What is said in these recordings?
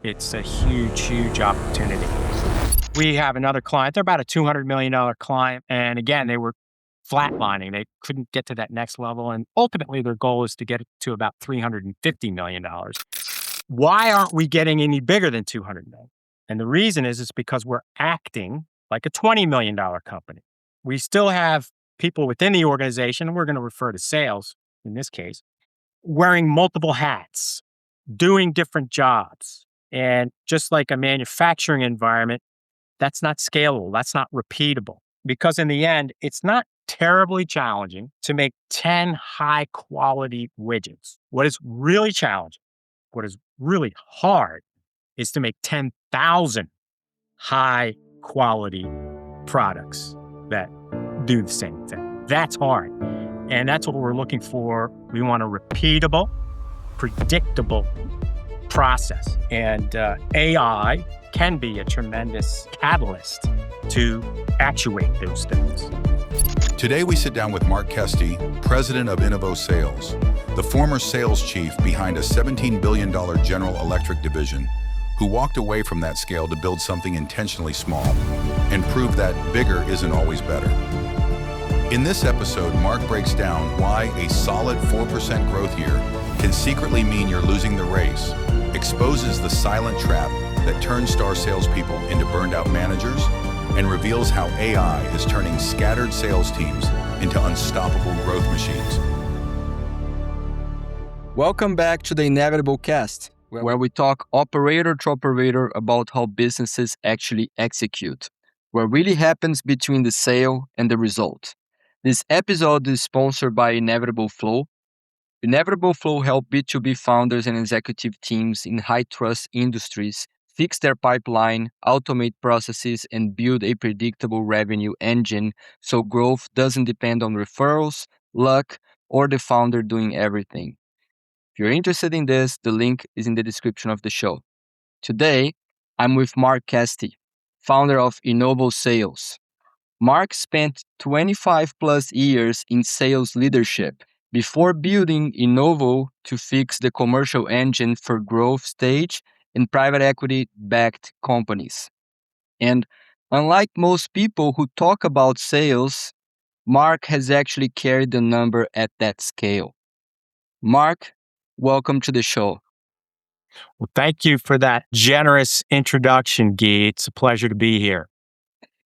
It's a huge, huge opportunity. We have another client. They're about a $200 million client. And again, they were flatlining. They couldn't get to that next level. And ultimately, their goal is to get it to about $350 million. Why aren't we getting any bigger than $200 million? And the reason is it's because we're acting like a $20 million company. We still have people within the organization, and we're going to refer to sales in this case, wearing multiple hats, doing different jobs. And just like a manufacturing environment, that's not scalable. That's not repeatable. Because in the end, it's not terribly challenging to make 10 high quality widgets. What is really challenging, what is really hard, is to make 10,000 high quality products that do the same thing. That's hard. And that's what we're looking for. We want a repeatable, predictable process. And AI can be a tremendous catalyst to actuate those things. Today, we sit down with Mark Kesti, president of Innovo Sales, the former sales chief behind a $17 billion General Electric division, who walked away from that scale to build something intentionally small and prove that bigger isn't always better. In this episode, Mark breaks down why a solid 4% growth year can secretly mean you're losing the race, exposes the silent trap that turns star salespeople into burned-out managers, and reveals how AI is turning scattered sales teams into unstoppable growth machines. Welcome back to the Inevitable Cast, where we talk operator to operator about how businesses actually execute, what really happens between the sale and the result. This episode is sponsored by Inevitable Flow. Inevitable Flow help B2B founders and executive teams in high-trust industries fix their pipeline, automate processes, and build a predictable revenue engine so growth doesn't depend on referrals, luck, or the founder doing everything. If you're interested in this, the link is in the description of the show. Today, I'm with Mark Kesti, founder of Innovo Sales. Mark spent 25 plus years in sales leadership before building Innovo to fix the commercial engine for growth stage and private equity-backed companies. And unlike most people who talk about sales, Mark has actually carried the number at that scale. Mark, welcome to the show. Well, thank you for that generous introduction, Guy. It's a pleasure to be here.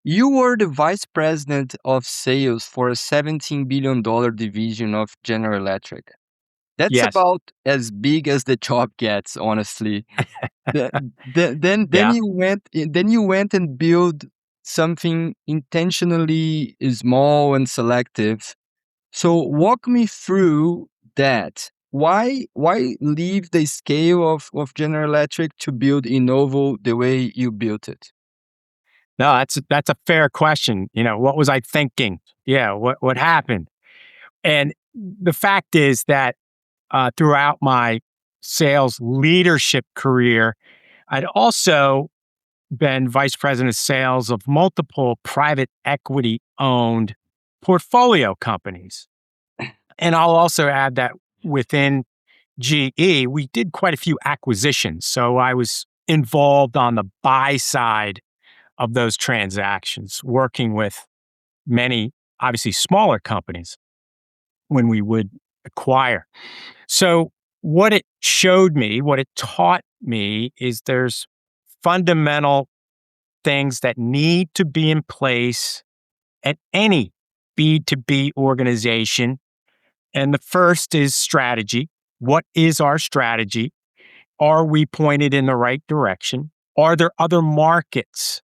You were the vice president of sales for a $17 billion division of General Electric. That's Yes. about as big as the job gets, honestly. Then Yeah. you went and built something intentionally small and selective. So walk me through that. Why leave the scale of General Electric to build Innovo the way you built it? No, that's a fair question. What was I thinking? Yeah, what happened? And the fact is that throughout my sales leadership career, I'd also been vice president of sales of multiple private equity owned portfolio companies. And I'll also add that within GE, we did quite a few acquisitions. So I was involved on the buy side of those transactions, working with many, obviously smaller companies when we would acquire. So what it showed me, what it taught me is there's fundamental things that need to be in place at any B2B organization. And the first is strategy. What is our strategy? Are we pointed in the right direction? Are there other markets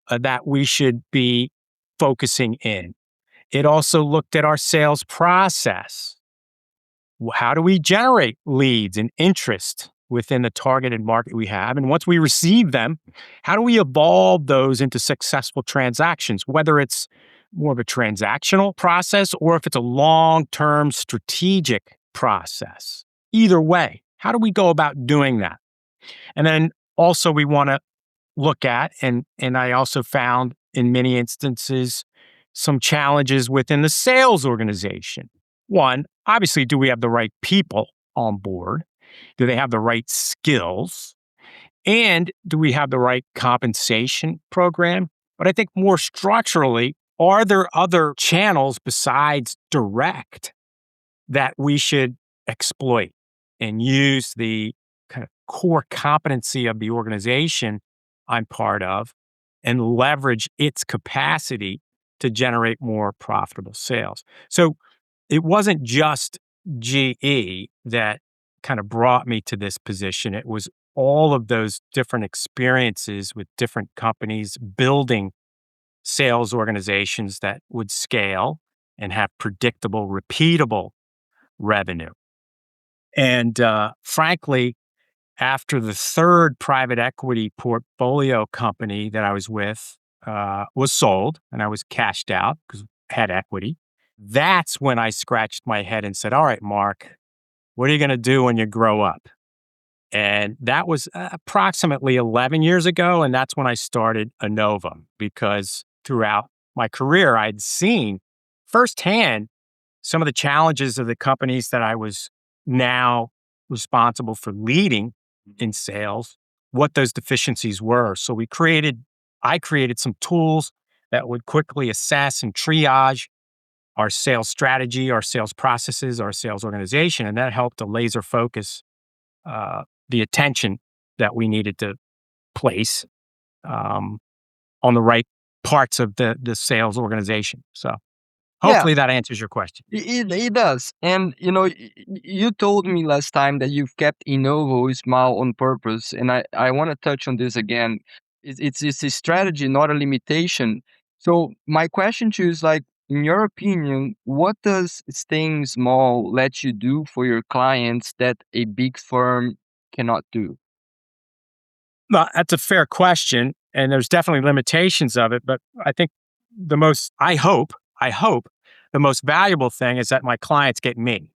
that we should be focusing in? It also looked at our sales process. How do we generate leads and interest within the targeted market we have? And once we receive them, how do we evolve those into successful transactions, whether it's more of a transactional process or if it's a long-term strategic process? Either way, how do we go about doing that? And then also we want to look at, and I also found in many instances, some challenges within the sales organization. One, obviously, do we have the right people on board? Do they have the right skills? And do we have the right compensation program? But I think more structurally, are there other channels besides direct that we should exploit and use the kind of core competency of the organization I'm part of and leverage its capacity to generate more profitable sales? So it wasn't just GE that kind of brought me to this position. It was all of those different experiences with different companies building sales organizations that would scale and have predictable, repeatable revenue. And frankly, after the third private equity portfolio company that I was with was sold and I was cashed out because I had equity, that's when I scratched my head and said, all right, Mark, what are you going to do when you grow up? And that was approximately 11 years ago. And that's when I started Innovo because throughout my career, I'd seen firsthand some of the challenges of the companies that I was now responsible for leading in sales, what those deficiencies were. So I created some tools that would quickly assess and triage our sales strategy, our sales processes, our sales organization. And that helped to laser focus the attention that we needed to place um, on the right parts of the sales organization. So Yeah, hopefully that answers your question. it does. And you told me last time that you've kept Innovo small on purpose, and I want to touch on this again. It's a strategy, not a limitation. So my question to you is like, in your opinion, what does staying small let you do for your clients that a big firm cannot do? Well, that's a fair question, and there's definitely limitations of it. But I think I hope the most valuable thing is that my clients get me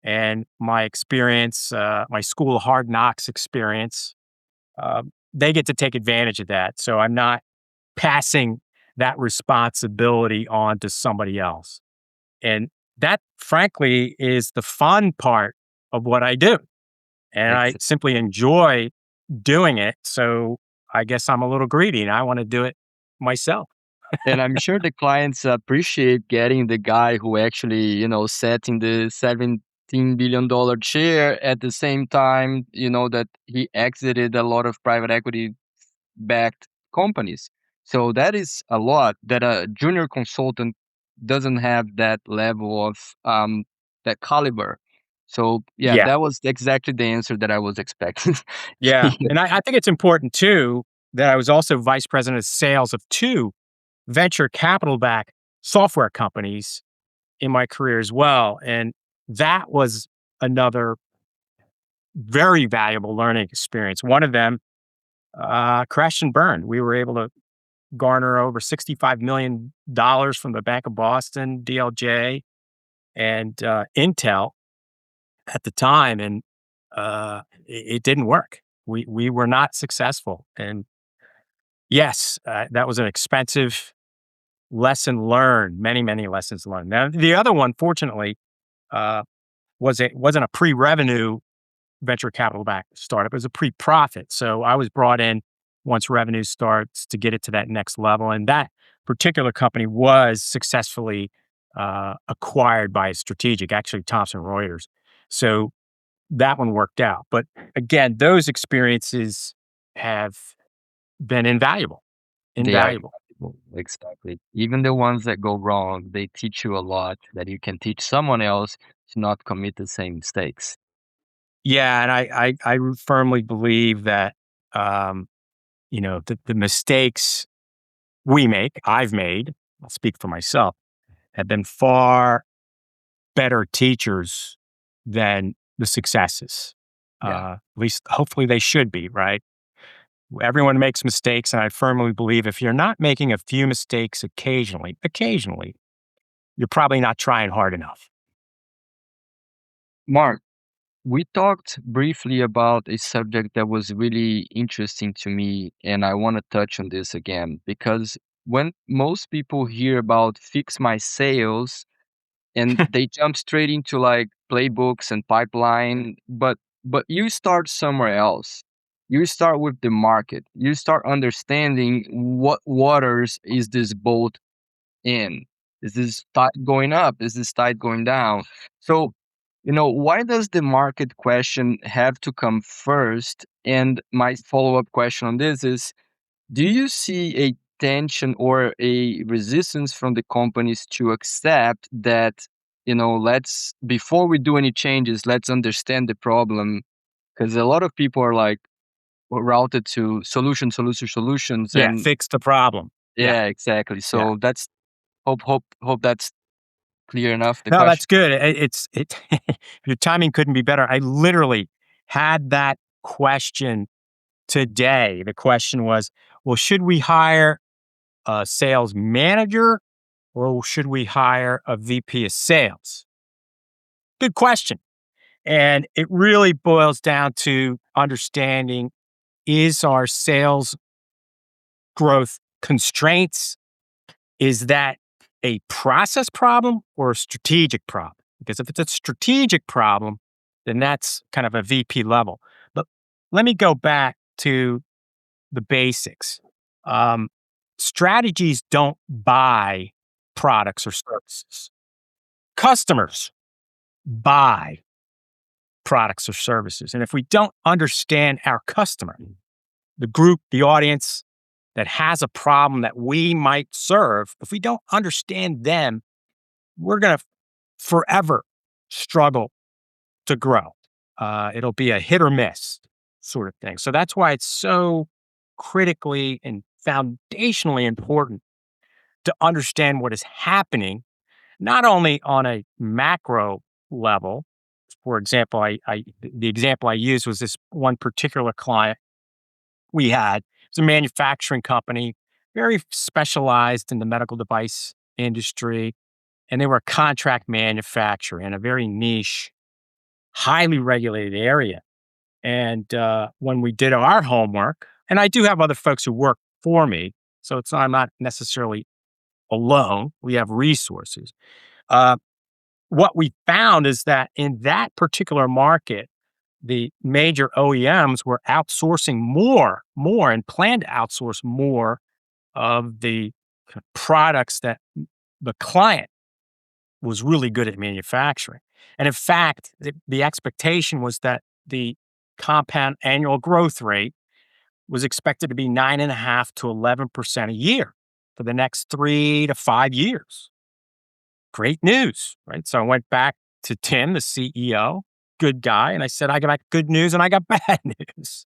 and my experience, my school of hard knocks experience. They get to take advantage of that. So I'm not passing that responsibility on to somebody else. And that, frankly, is the fun part of what I do. And I simply enjoy doing it. So I guess I'm a little greedy and I want to do it myself. And I'm sure the clients appreciate getting the guy who actually, sat in the $17 billion chair at the same time, that he exited a lot of private equity backed companies. So that is a lot that a junior consultant doesn't have that level of that caliber. So yeah, Yeah. that was exactly the answer that I was expecting. Yeah. And I think it's important too that I was also vice president of sales of two venture capital backed software companies in my career as well. And that was another very valuable learning experience. One of them crashed and burned. We were able to garner over $65 million from the Bank of Boston, DLJ, and Intel at the time, and it didn't work. We were not successful, and yes, that was an expensive lesson learned. Many lessons learned. Now the other one, fortunately, uh, wasn't a pre-revenue venture capital backed startup. It was a pre-profit. So I was brought in once revenue starts to get it to that next level. And that particular company was successfully acquired by a strategic, actually Thomson Reuters. So that one worked out. But again, those experiences have been invaluable. They are Invaluable. invaluable. Exactly. Even the ones that go wrong, they teach you a lot that you can teach someone else to not commit the same mistakes. Yeah, and I firmly believe that um, the mistakes I've made, I'll speak for myself, have been far better teachers than the successes. Yeah. At least hopefully they should be, right? Everyone makes mistakes, and I firmly believe if you're not making a few mistakes occasionally, you're probably not trying hard enough. Mark, we talked briefly about a subject that was really interesting to me, and I want to touch on this again because when most people hear about fix my sales and they jump straight into like playbooks and pipeline, but you start somewhere else. you start with the market. You start understanding what waters is this boat in. Is this tide going up? Is this tide going down? So, why does the market question have to come first? And my follow-up question on this is, do you see a tension or a resistance from the companies to accept that, let's, before we do any changes, let's understand the problem? Because a lot of people are like routed to solutions, Yeah, and fix the problem. Yeah, yeah, exactly. yeah. So that's hope that's clear enough, the No, question. that's good. Your timing couldn't be better. I literally had that question today. The question was, well, should we hire a sales manager or should we hire a VP of sales? Good question. And it really boils down to understanding, is our sales growth constraints, is that a process problem or a strategic problem? Because if it's a strategic problem, then that's kind of a VP level. But let me go back to the basics. Um, Strategies don't buy products or services. Customers buy products or services. And if we don't understand our customer, the group, the audience that has a problem that we might serve, if we don't understand them, we're going to forever struggle to grow. It'll be a hit or miss sort of thing. So that's why it's so critically and foundationally important to understand what is happening, not only on a macro level. For example, the example I used was this one particular client we had. It's a manufacturing company, very specialized in the medical device industry, and they were a contract manufacturer in a very niche, highly regulated area. And when we did our homework, and I do have other folks who work for me, so I'm not necessarily alone. We have resources. Uh, what we found is that in that particular market, the major OEMs were outsourcing more, and planned to outsource more of the products that the client was really good at manufacturing. And in fact, the expectation was that the compound annual growth rate was expected to be 9.5 to 11% a year for the next 3 to 5 years. Great news, right? So I went back to Tim, the CEO, good guy, and I said, I got good news and I got bad news.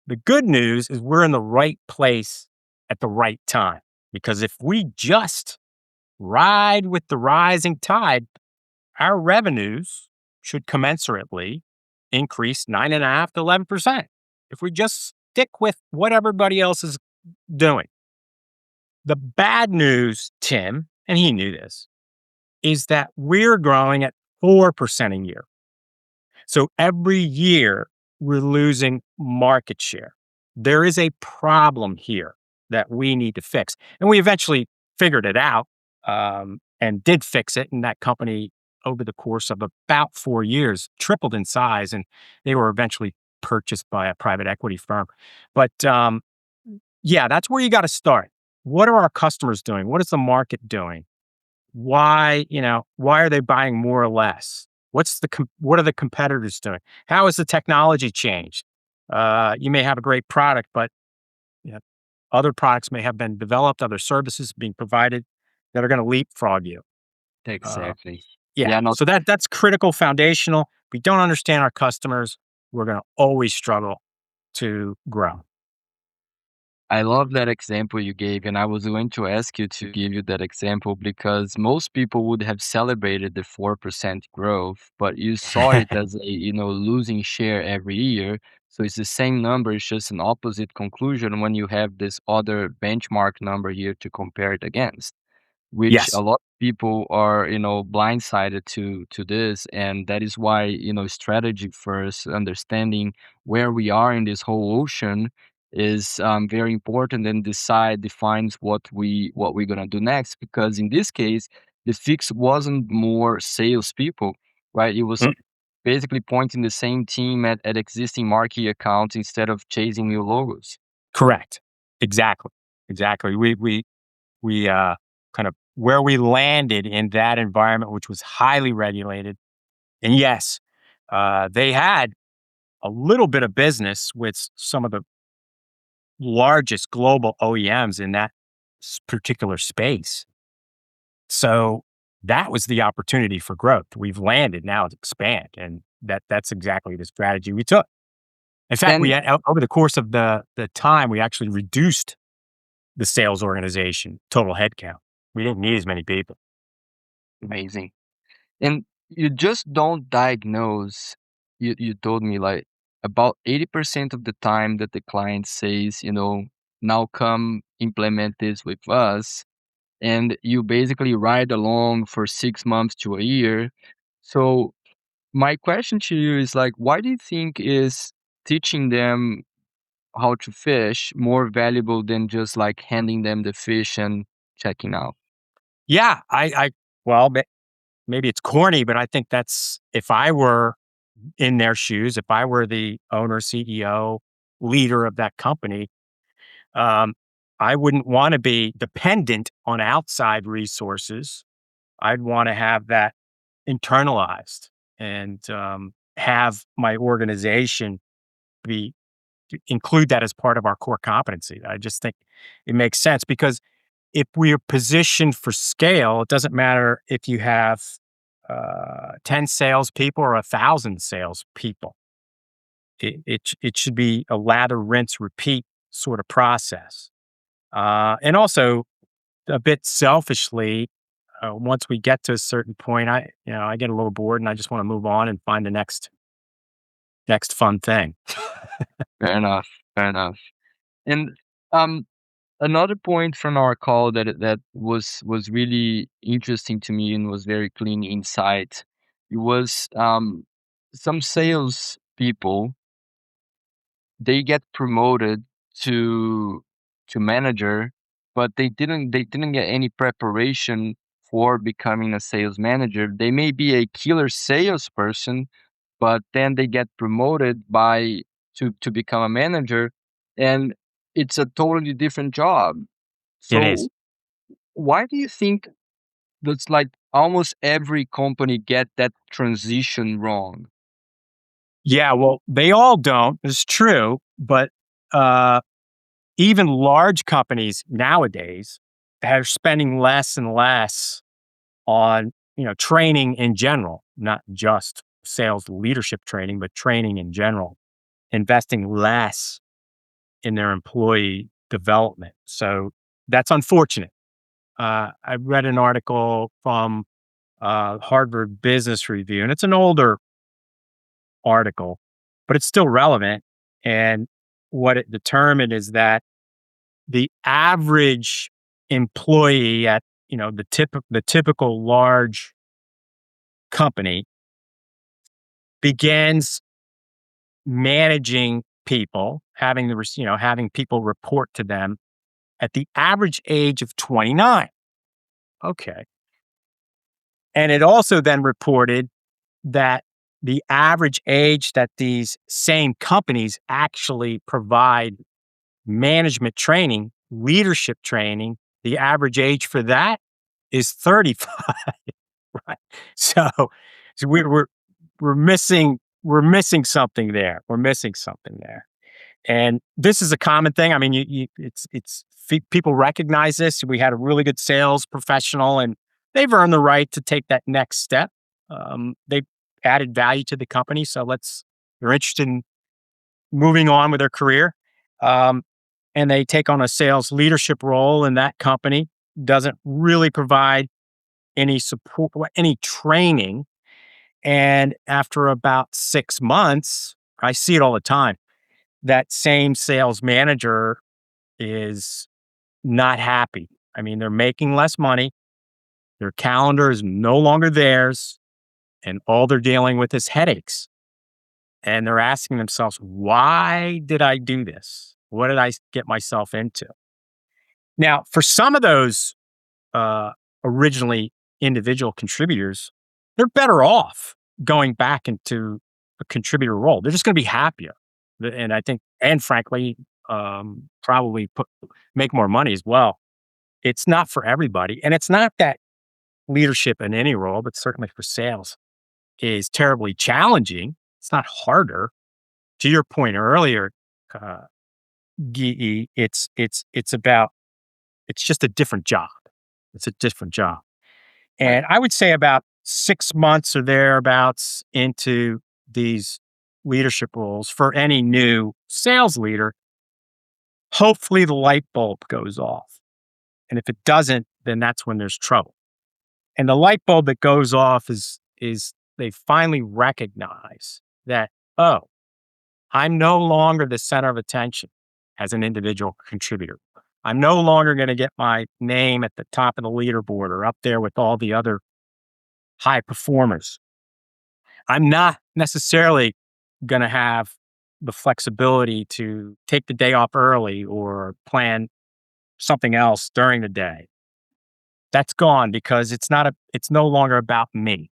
The good news is we're in the right place at the right time, because if we just ride with the rising tide, our revenues should commensurately increase 9.5 to 11% if we just stick with what everybody else is doing. The bad news, Tim, and he knew this, is that we're growing at 4% a year. So every year we're losing market share. There is a problem here that we need to fix. And we eventually figured it out, and did fix it. And that company, over the course of about 4 years, tripled in size, and they were eventually purchased by a private equity firm. But yeah, that's where you got to start. What are our customers doing? What is the market doing? Why are they buying more or less? What are the competitors doing? How has the technology changed? You may have a great product, but you know, other products may have been developed, other services being provided that are going to leapfrog you. Uh, Exactly. yeah, Yeah, no, so that's critical, foundational. If we don't understand our customers, we're going to always struggle to grow. I love that example you gave, and I was going to ask you to give you that example because most people would have celebrated the 4% growth, but you saw it as a, losing share every year. So it's the same number, it's just an opposite conclusion when you have this other benchmark number here to compare it against, which a Yes. lot of people are, blindsided to this. And that is why, strategy first, understanding where we are in this whole ocean is very important, and defines what we're gonna do next. Because in this case, the fix wasn't more salespeople, right? It was basically pointing the same team at existing marquee accounts instead of chasing new logos. Correct. Exactly. Exactly. We kind of where we landed in that environment, which was highly regulated. And yes, they had a little bit of business with some of the largest global OEMs in that particular space. So that was the opportunity for growth. We've landed now to expand, and that's exactly the strategy we took. In fact, we And had, over the course of the time, we actually reduced the sales organization total headcount. We didn't need as many people. amazing. And you just don't diagnose. You told me like about 80% of the time that the client says, now come implement this with us. And you basically ride along for 6 months to a year. So my question to you is like, why do you think is teaching them how to fish more valuable than just like handing them the fish and checking out? Yeah, well, maybe it's corny, but I think that's if I were in their shoes, if I were the owner, CEO, leader of that company, um, I wouldn't want to be dependent on outside resources. I'd want to have that internalized and have my organization be include that as part of our core competency. I just think it makes sense because if we are positioned for scale, it doesn't matter if you have 10 salespeople or 1,000 salespeople. It should be a lather, rinse, repeat sort of process. And also, a bit selfishly, once we get to a certain point, I get a little bored and I just want to move on and find the next fun thing. Fair enough. Fair enough. And um, another point from our call that was really interesting to me and was very clean insight. It was some sales people, they get promoted to manager, but they didn't get any preparation for becoming a sales manager. They may be a killer salesperson, but then they get promoted by to become a manager, and it's a totally different job. It is. So why do you think that's like almost every company get that transition wrong? Yeah, well, they all don't. It's true, but uh, even large companies nowadays are spending less and less on training in general, not just sales leadership training, but training in general, investing less in their employee development. So that's unfortunate. I read an article from Harvard Business Review, and it's an older article, but it's still relevant. And what it determined is that the average employee at the typical large company begins managing people, having people report to them at the average age of 29. Okay. And it also then reported that the average age that these same companies actually provide management training, leadership training, the average age for that is 35. Right. So we're missing something there. We're missing something there. And this is a common thing. I mean, people recognize this. We had a really good sales professional, and they've earned the right to take that next step. They've added value to the company, so they're interested in moving on with their career, um, and they take on a sales leadership role in that company. Doesn't really provide any support, any training, and after about 6 months, I see it all the time that same sales manager is not happy. I mean, they're making less money. Their calendar is no longer theirs. And all they're dealing with is headaches. And they're asking themselves, why did I do this? What did I get myself into? Now, for some of those uh, originally individual contributors, they're better off. going back into a contributor role. They're just going to be happier. And I think, and frankly, probably make more money as well. It's not for everybody. And it's not that leadership in any role, but certainly for sales is terribly challenging. It's not harder. To your point earlier, uh, Gee, it's just a different job. It's a different job. Right. And I would say about 6 months or thereabouts into these leadership roles for any new sales leader, hopefully the light bulb goes off. And if it doesn't, then that's when there's trouble. And the light bulb that goes off is they finally recognize that, oh, I'm no longer the center of attention as an individual contributor. I'm no longer going to get my name at the top of the leaderboard or up there with all the other high performers. I'm not necessarily going to have the flexibility to take the day off early or plan something else during the day. That's gone because it's no longer about me.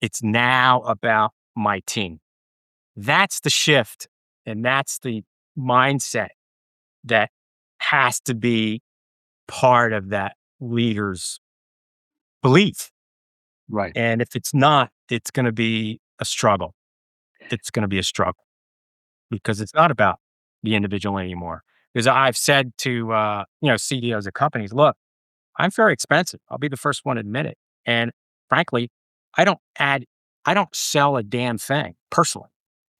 It's now about my team. That's the shift and that's the mindset that has to be part of that leader's belief. Right. And if it's not, it's going to be a struggle. It's going to be a struggle because it's not about the individual anymore. Because I've said to CEOs of companies, look, I'm very expensive. I'll be the first one to admit it. And frankly, I don't sell a damn thing personally.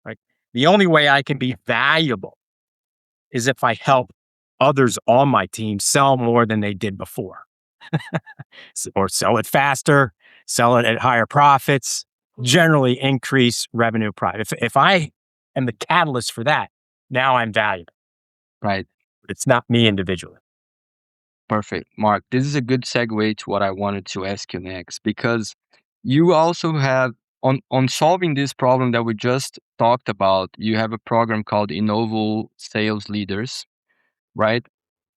Right. The only way I can be valuable is if I help others on my team sell more than they did before, or sell it faster, sell it at higher profits, generally increase revenue profit. If I am the catalyst for that, now I'm valuable. Right. But it's not me individually. Perfect. Mark, this is a good segue to what I wanted to ask you next, because you also have on solving this problem that we just talked about, you have a program called Innovo Sales Leaders, right?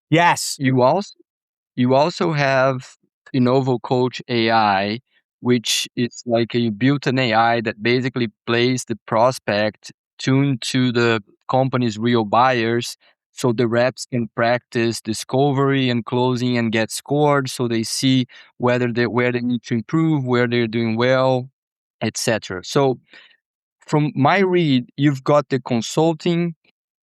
Yes. You also have Innovo Coach AI, which is like you built an AI that basically plays the prospect tuned to the company's real buyers, so the reps can practice discovery and closing and get scored, so they see where they need to improve, where they're doing well, etc. So from my read, you've got the consulting,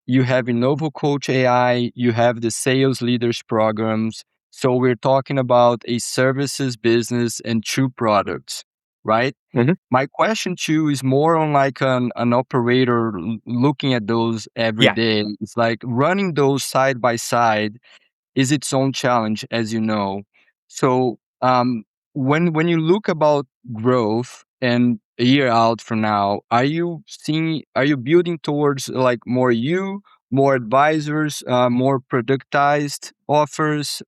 you have Innovo Coach AI, you have the sales leaders programs. So we're talking about a services business and two products, right? Mhm. My question to you is more on like an operator looking at those every Yeah. day. It's like running those side by side is its own challenge, as you know. So when you look about growth and a year out from now, are you building towards like more advisors, more productized offers?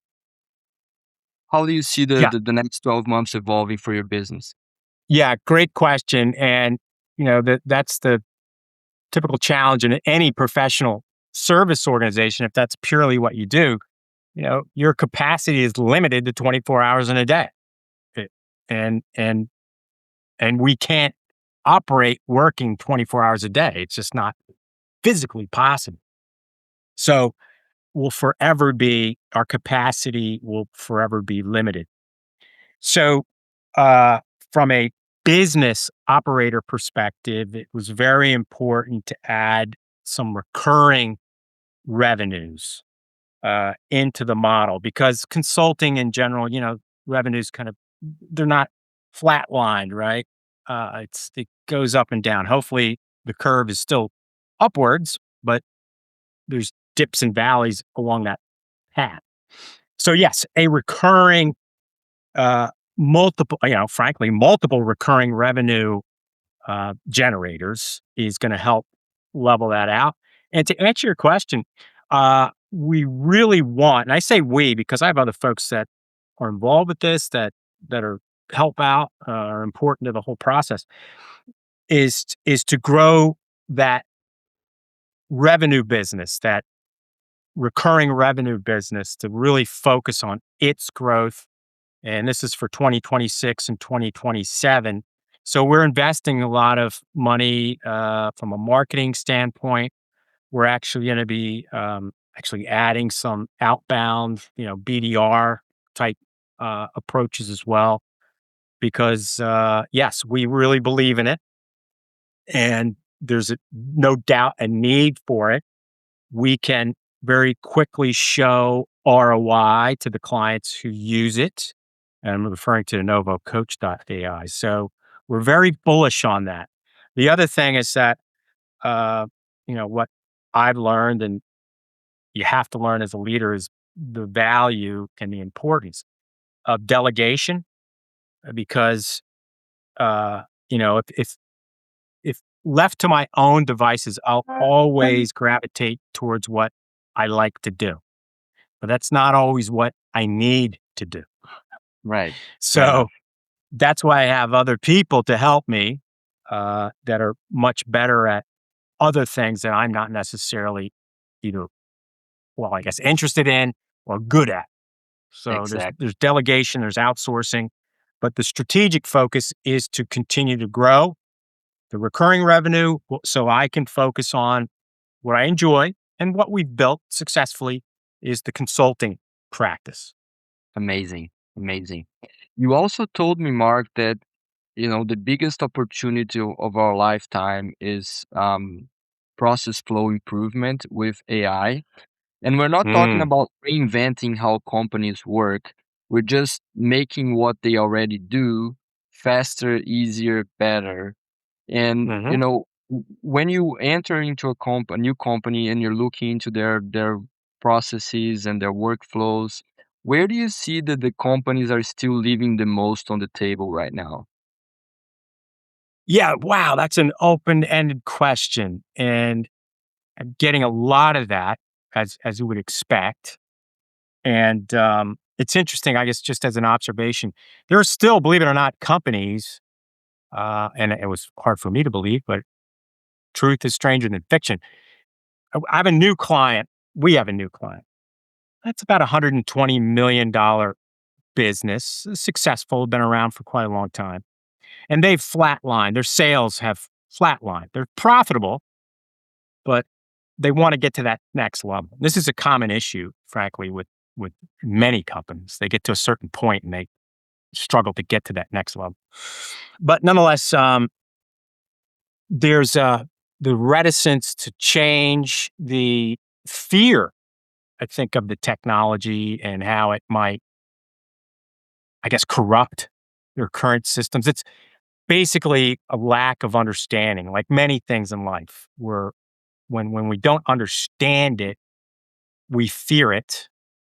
How do you see Yeah. the next 12 months evolving for your business? Yeah. Great question. And, that's the typical challenge in any professional service organization. If that's purely what you do, your capacity is limited to 24 hours in a day. It- and and and we can't operate working 24 hours a day. It's just not physically possible. So our capacity will forever be limited. So uh from a business operator perspective, it was very important to add some recurring revenues into the model because consulting in general, revenues they're not flatlined, right? It goes up and down. Hopefully, the curve is still upwards, but there's dips and valleys along that path. So yes, a recurring, multiple recurring revenue generators is going to help level that out. And to answer your question, we really want, and I say we because I have other folks that are involved with this that are help out, are important to the whole process, is to grow that revenue business, that recurring revenue business, to really focus on its growth. And this is for 2026 and 2027. So we're investing a lot of money from a marketing standpoint. We're actually going to be actually adding some outbound, BDR type approaches as well, because yes, we really believe in it, and there's no doubt a need for it. We can very quickly show ROI to the clients who use it. And I'm referring to Innovo Coach.ai. So we're very bullish on that. The other thing is that, uh, what I've learned, and you have to learn as a leader, is the value and the importance of delegation. Because, uh, if left to my own devices, I'll always gravitate towards what I like to do, but that's not always what I need to do. Right. Fair So enough. that's why I have other people to help me that are much better at other things that I'm not necessarily either, well, I guess, interested in or good at. So Exactly. there's delegation, there's outsourcing, but the strategic focus is to continue to grow the recurring revenue so I can focus on what I enjoy, and what we've built successfully is the consulting practice. Amazing. Amazing. You also told me, Mark, that the biggest opportunity of our lifetime is process flow improvement with AI. And we're not talking Mm, about reinventing how companies work. We're just making what they already do faster, easier, better. And mhm. when you enter into a new company and you're looking into their processes and their workflows, where do you see that the companies are still leaving the most on the table right now? Yeah, wow, that's an open-ended question, and I'm getting a lot of that, as you would expect. And it's interesting, I guess, just as an observation, there are still, believe it or not, companies, and it was hard for me to believe, but truth is stranger than fiction. I have a new client. We have a new client. That's about $120 million business, successful, been around for quite a long time. And they've flatlined. Their sales have flatlined. They're profitable, but they want to get to that next level. This is a common issue, frankly, with many companies. They get to a certain point and they struggle to get to that next level. But nonetheless, there's the reticence to change, the fear, I think, of the technology and how it might, I guess, corrupt their current systems. It's basically a lack of understanding, like many things in life, where when we don't understand it, we fear it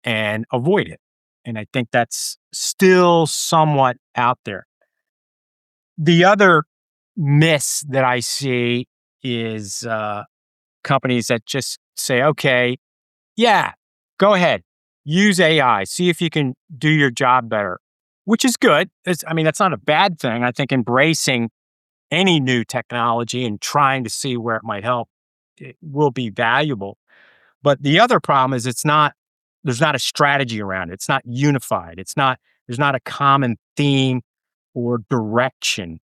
and avoid it. And I think that's still somewhat out there. The other miss that I see is companies that just say, okay, yeah, go ahead, use AI, see if you can do your job better, which is good. I mean, that's not a bad thing. I think embracing any new technology and trying to see where it might help, it will be valuable. But the other problem is there's not a strategy around it. It's not unified. There's not a common theme or direction.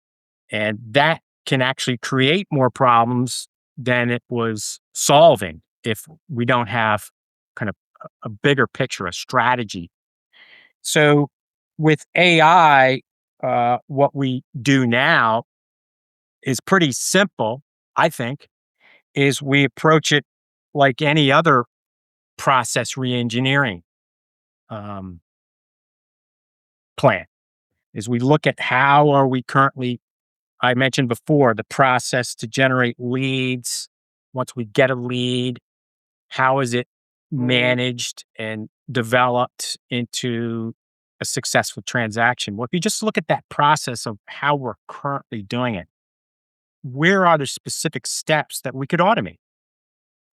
And that can actually create more problems than it was solving if we don't have kind of a bigger picture, a strategy. So with AI, what we do now is pretty simple, I think, is we approach it like any other process reengineering um, plan. Is we look at how are we currently, I mentioned before, the process to generate leads. Once we get a lead, how is it managed and developed into a successful transaction? Well, if you just look at that process of how we're currently doing it, where are the specific steps that we could automate,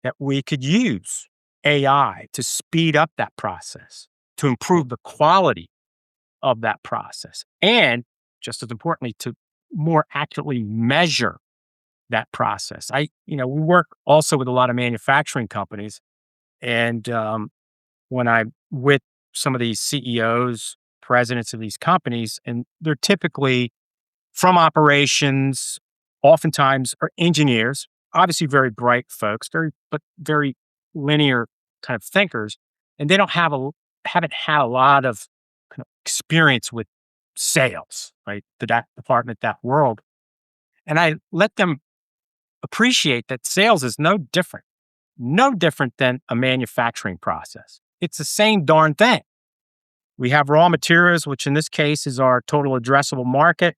that we could use AI to speed up that process, to improve the quality of that process, and just as importantly, to more accurately measure that process. We work also with a lot of manufacturing companies, and when I'm with some of these CEOs, presidents of these companies, and they're typically from operations, oftentimes are engineers, obviously very bright folks, but very linear kind of thinkers, and they haven't had a lot of kind of experience with sales, right? That department, that world. And I let them appreciate that sales is no different than a manufacturing process. It's the same darn thing. We have raw materials, which in this case is our total addressable market.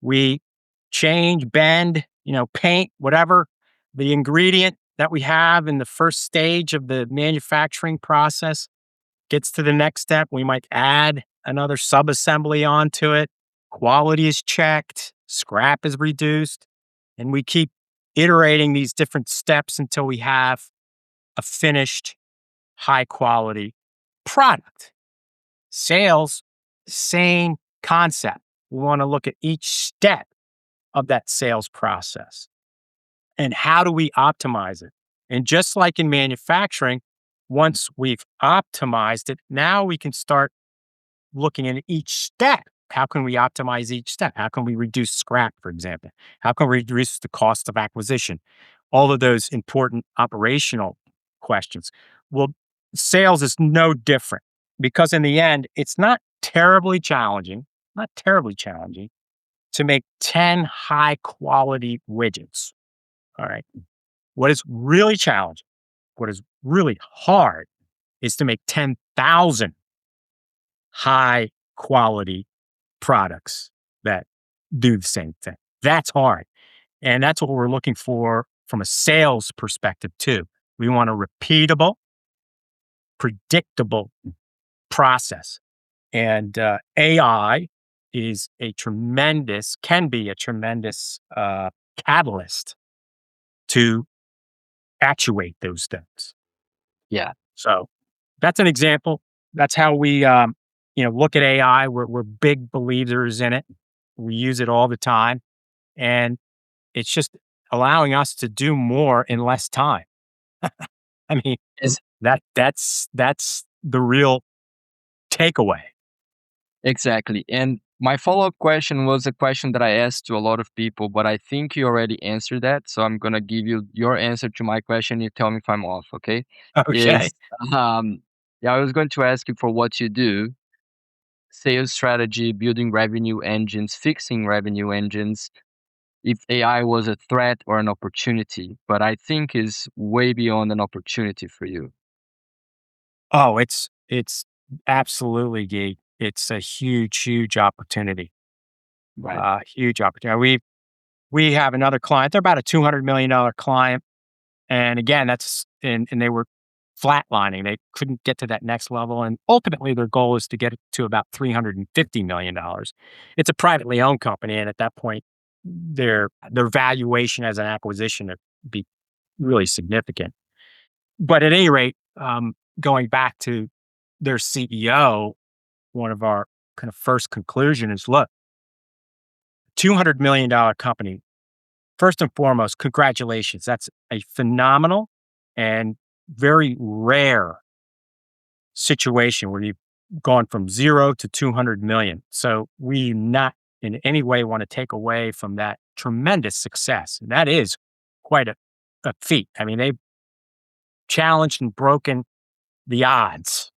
We change, bend, paint, whatever the ingredient that we have in the first stage of the manufacturing process gets to the next step. We might add another subassembly onto it. Quality is checked, scrap is reduced, and we keep iterating these different steps until we have a finished, high quality product. Sales, same concept. We want to look at each step of that sales process and how do we optimize it? And just like in manufacturing, once we've optimized it, now we can start looking at each step. How can we optimize each step? How can we reduce scrap, for example? How can we reduce the cost of acquisition? All of those important operational questions. Well, sales is no different because in the end, it's not terribly challenging to make 10 high quality widgets. All right. What is really challenging, what is really hard is to make 10,000 high quality products that do the same thing. That's hard. And that's what we're looking for from a sales perspective, too. We want a repeatable, predictable process. And AI can be a tremendous catalyst to actuate those things. Yeah. So that's an example. That's how we, look at AI. We're big believers in it. We use it all the time, and it's just allowing us to do more in less time. I mean, Is that's the real takeaway. exactly. And my follow-up question was a question that I asked to a lot of people, but I think you already answered that. So I'm gonna give you your answer to my question. You tell me if I'm off, okay? Okay. Is yeah, I was going to ask you for what you do, sales strategy, building revenue engines, fixing revenue engines, if AI was a threat or an opportunity, but I think is way beyond an opportunity for you. Oh, it's absolutely, Gee. It's a huge opportunity. Right. Huge opportunity. We have another client. They're about a $200 million client. And again, and they were flatlining. They couldn't get to that next level. And ultimately, their goal is to get it to about $350 million. It's a privately owned company. And at that point, their valuation as an acquisition would be really significant. But at any rate, going back to their CEO, one of our kind of first conclusion is look, $200 million company. First and foremost, congratulations. That's a phenomenal and very rare situation where you've gone from 0 to 200 million. So we not in any way want to take away from that tremendous success. And that is quite a feat. I mean, they've challenged and broken the odds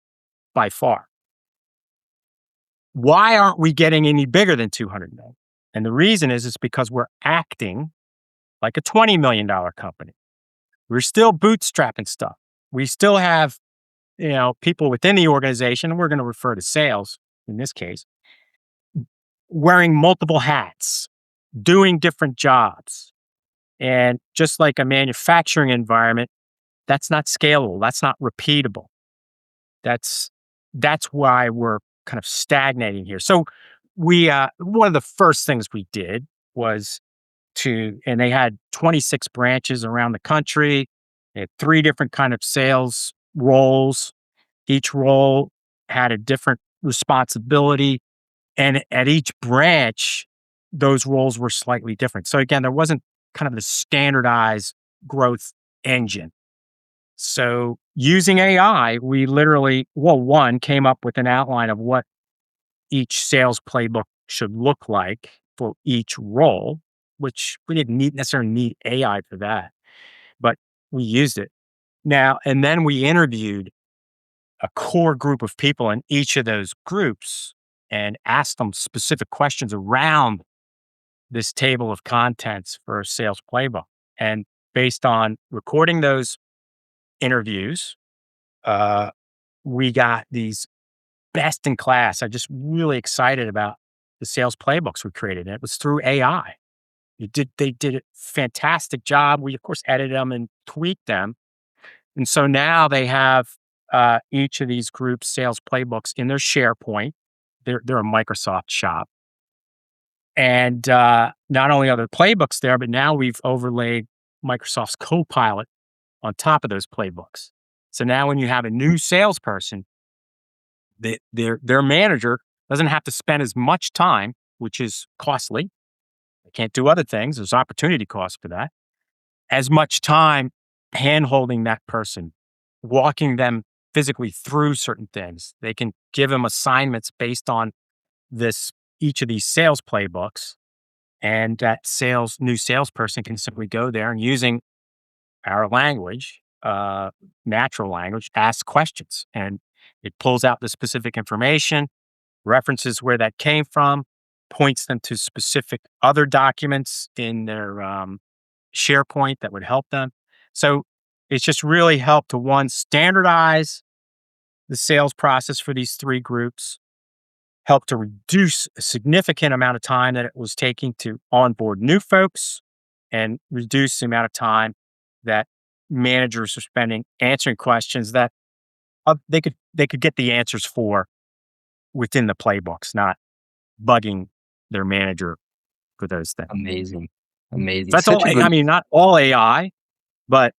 by far. Why aren't we getting any bigger than 200 million? And the reason is because we're acting like a $20 million company. We're still bootstrapping stuff. We still have, people within the organization, and we're going to refer to sales in this case, wearing multiple hats, doing different jobs. And just like a manufacturing environment, that's not scalable. That's not repeatable. That's why we're kind of stagnating here. So one of the first things we did was and they had 26 branches around the country. They had 3 different kind of sales roles. Each role had a different responsibility. And at each branch, those roles were slightly different. So again, there wasn't kind of the standardized growth engine. So using AI, we literally, one, came up with an outline of what each sales playbook should look like for each role, which we didn't necessarily need AI for that, but we used it. Now, and then we interviewed a core group of people in each of those groups and asked them specific questions around this table of contents for a sales playbook. And based on recording those interviews, uh, we got these best in class. I'm just really excited about the sales playbooks we created. And it was through AI. They did a fantastic job. We of course edited them and tweaked them. And so now they have each of these groups sales playbooks in their SharePoint. They're a Microsoft shop. And not only are there playbooks there, but now we've overlaid Microsoft's Copilot on top of those playbooks. So now when you have a new salesperson, their manager doesn't have to spend as much time, which is costly. They can't do other things. There's opportunity cost for that. As much time hand-holding that person, walking them physically through certain things. They can give them assignments based on each of these sales playbooks. And that new salesperson can simply go there and using our language, natural language, ask questions. And it pulls out the specific information, references where that came from, points them to specific other documents in their SharePoint that would help them. So it's just really helped to one, standardize the sales process for these three groups, help to reduce a significant amount of time that it was taking to onboard new folks, and reduce the amount of time that managers are spending answering questions that they could get the answers for within the playbooks, not bugging their manager for those things. Amazing. Amazing. That's all. I mean, not all AI, but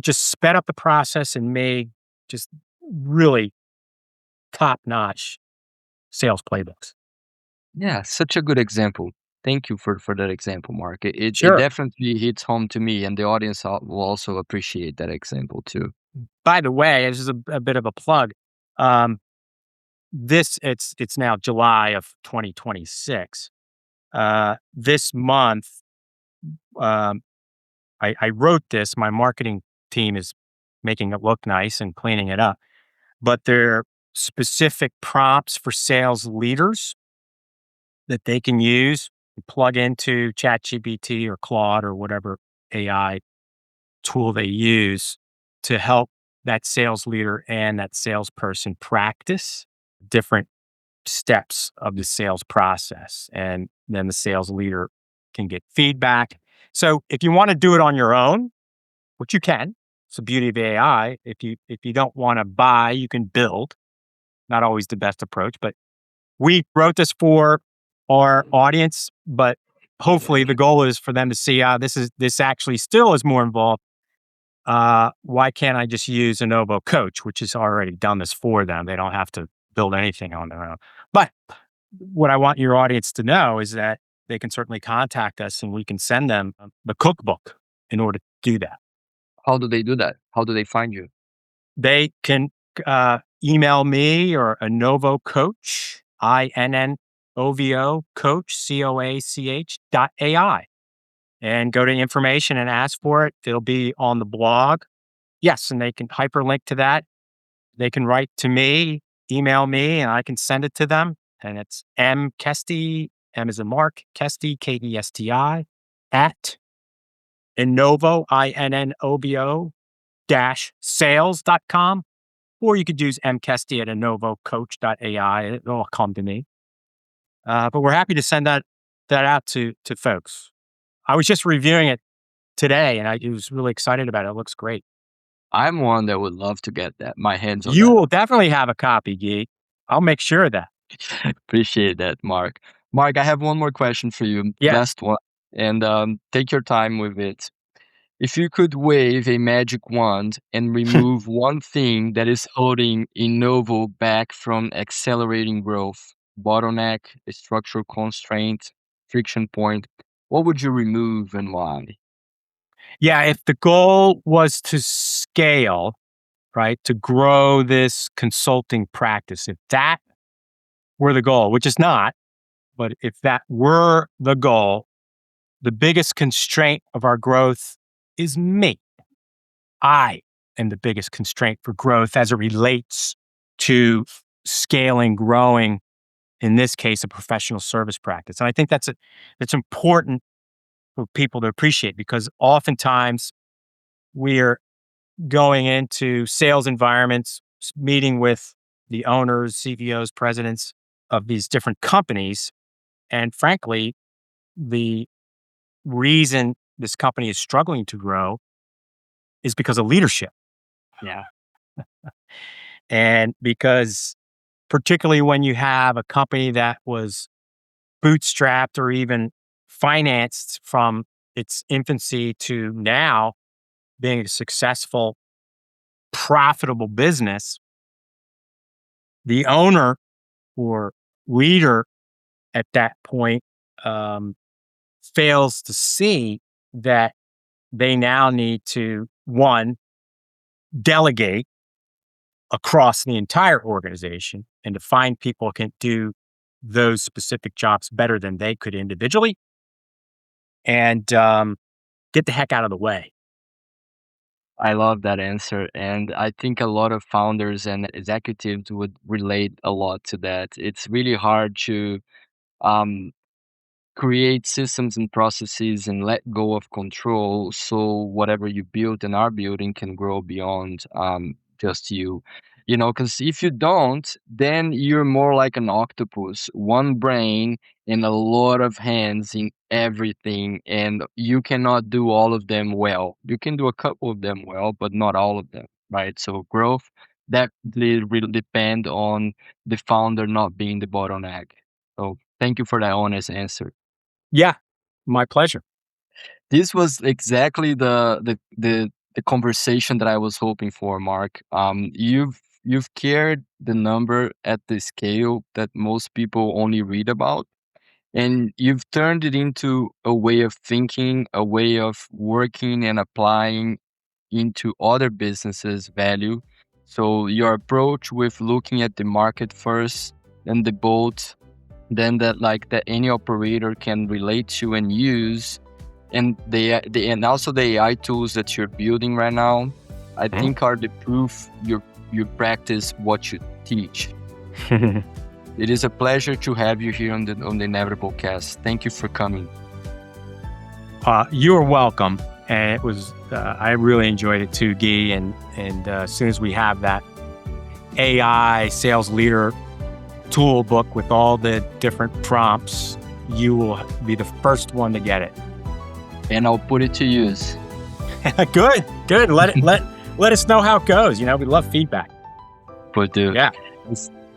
just sped up the process and made just really top-notch sales playbooks. Yeah, such a good example. Thank you for that example, Mark. It Sure. definitely hits home to me, and the audience will also appreciate that example too. By the way, this is a bit of a plug. It's now July of 2026. This month, I wrote this. My marketing team is making it look nice and cleaning it up, but there are specific prompts for sales leaders that they can use, plug into ChatGPT or Claude or whatever AI tool they use to help that sales leader and that salesperson practice different steps of the sales process. And then the sales leader can get feedback. So if you want to do it on your own, which you can, it's the beauty of AI. If you don't want to buy, you can build. Not always the best approach, but we wrote this for our audience, but hopefully the goal is for them to see, this actually still is more involved. Why can't I just use Innovo Coach, which has already done this for them? They don't have to build anything on their own. But what I want your audience to know is that they can certainly contact us and we can send them the cookbook in order to do that. How do they do that? How do they find you? They can email me or Innovo Coach, INNOVO Coach, COACH.ai, and go to information and ask for it. It'll be on the blog. Yes, and they can hyperlink to that. They can write to me, email me, and I can send it to them. And it's M Kesti, M as in Mark, Kesti, KESTI, at Innovo, INNOVO -sales.com. Or you could use mkesti at innovocoach.ai. It'll all come to me. But we're happy to send that out to folks. I was just reviewing it today and I was really excited about it. It looks great. I'm one that would love to get my hands on You that. will definitely have a copy, Geek. I'll make sure of that. Appreciate that, Mark. Mark, I have one more question for you. Yeah. Last one. And take your time with it. If you could wave a magic wand and remove one thing that is holding Innovo back from accelerating growth, bottleneck, a structural constraint, friction point, what would you remove and why? Yeah, if the goal was to scale, right, to grow this consulting practice, if that were the goal, which is not, but if that were the goal, the biggest constraint of our growth is me. I am the biggest constraint for growth as it relates to scaling, growing, in this case, a professional service practice. And I think that's important for people to appreciate, because oftentimes we're going into sales environments, meeting with the owners, CEOs, presidents of these different companies. And frankly, the reason this company is struggling to grow is because of leadership. Yeah. And because, particularly when you have a company that was bootstrapped or even financed from its infancy to now being a successful, profitable business, the owner or leader at that point fails to see that they now need to, one, delegate across the entire organization and to find people who can do those specific jobs better than they could individually, and get the heck out of the way. I love that answer. And I think a lot of founders and executives would relate a lot to that. It's really hard to um, create systems and processes and let go of control so whatever you build and are building can grow beyond just you. Because if you don't, then you're more like an octopus, one brain and a lot of hands in everything, and you cannot do all of them well. You can do a couple of them well, but not all of them, right? So growth definitely will depend on the founder not being the bottleneck. So thank you for that honest answer. Yeah, my pleasure. This was exactly the conversation that I was hoping for, Mark. You've carried the number at the scale that most people only read about, and you've turned it into a way of thinking, a way of working and applying into other businesses' value. So your approach with looking at the market first and the boat, then that any operator can relate to and use, and and also the AI tools that you're building right now, I think are the proof you practice what you teach. It is a pleasure to have you here on the Inevitable Cast. Thank you for coming. You are welcome, and it was. I really enjoyed it too, Guy. And as soon as we have that AI sales leader tool book with all the different prompts, you will be the first one to get it. And I'll put it to use. Good. Let us know how it goes. We love feedback. But Yeah.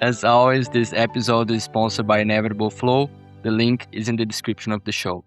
As always, this episode is sponsored by Inevitable Flow. The link is in the description of the show.